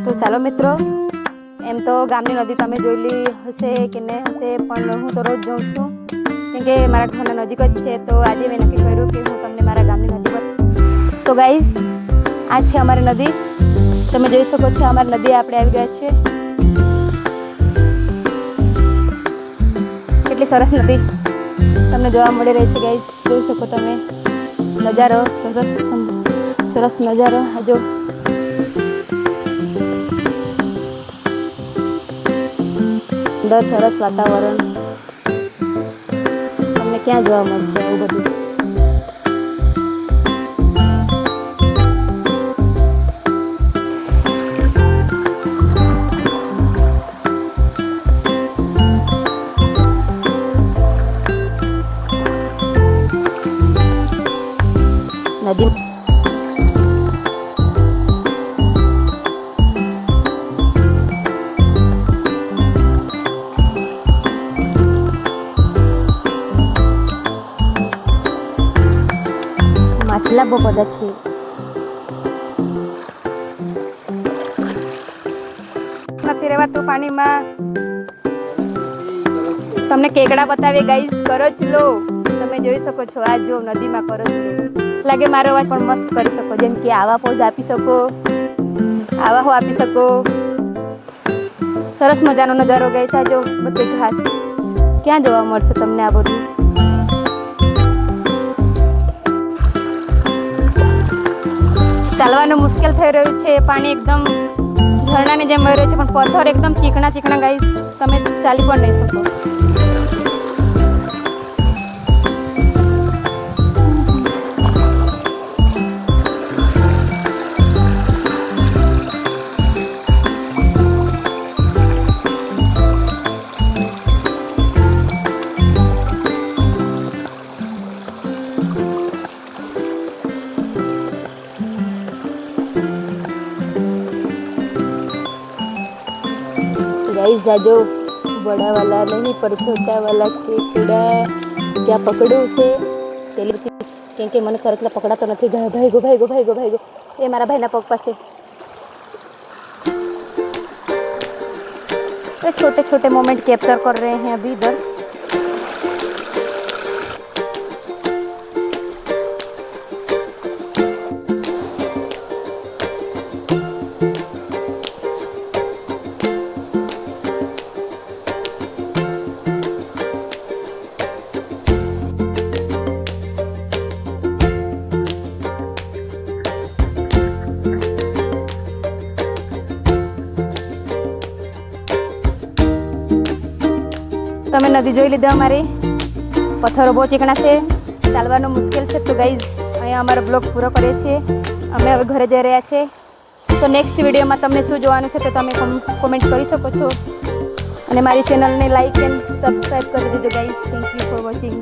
તો ચાલો મિત્રો, એમ તો ગામની નદી તમે જોઈ લી હશે કે નહીં હશે, પણ હું તો રોજ જાઉં છું કેમ કે મારા ઘરના નજીક જ છે. તો આજે મેં નક્કી કર્યું કે હું તમને મારા ગામની નદી પર. તો ગાઈઝ, આ છે અમારી નદી. તમે જોઈ શકો છો અમારી નદી આપણે આવી ગયા છે. કેટલી સરસ નદી તમને જોવા મળી રહી છે ગાઈઝ. જોઈ શકો તમે નજારો, સરસ નજારો. જો સુંદર સરસ વાતાવરણ તમને ક્યાં જોવા મળશે આવું બધું. નદી માછલા બહુ બધા છે. નથી રહેવાતું પાણીમાં. તમને કેકડા બતાવીએ ગાઈસ. કરચ લો તમે જોઈ શકો છો. આ જો નદીમાં કરચ લો. લાગે મારો અવાજ પણ મસ્ત કરી શકો, જેમ કે આવા પોઝ આપી શકો, આવા હો આપી શકો. સરસ મજાનો નજારો ગાઈસ. આ જો બધી ઘાસ ક્યાં જોવા મળશે તમને આ બધું. ચાલવાનું મુશ્કેલ થઈ રહ્યું છે. પાણી એકદમ ઝરણાની જેમ વહી રહ્યું છે, પણ પથ્થર એકદમ ચીકણા ગાઈસ. તમે ચાલી પણ નહીં શકો. गाइस जो बड़ा वाला नहीं पर छोटा वाला केकड़ा क्या पकड़ो उसे કેમ કે મને કરતલા પકડાતો નથી. ભાઈગો એ મારા ભાઈના પગ પાસે. छोटे छोटे मोमेंट कैप्चर कर रहे हैं अभी इधर. તમે નદી જોઈ લીધી અમારી. પથ્થરો બહુ ચીકણા છે, ચાલવાનું મુશ્કેલ છે. તો ગાઈઝ, અહીંયા અમારો બ્લોગ પૂરો કરીએ છીએ. અમે હવે ઘરે જઈ રહ્યા છીએ. તો નેક્સ્ટ વિડીયોમાં તમને શું જોવાનું છે તે તમે કોમેન્ટ કરી શકો છો. અને મારી ચેનલને લાઈક એન્ડ સબસ્ક્રાઈબ કરી દેજો guys. Thank you for watching.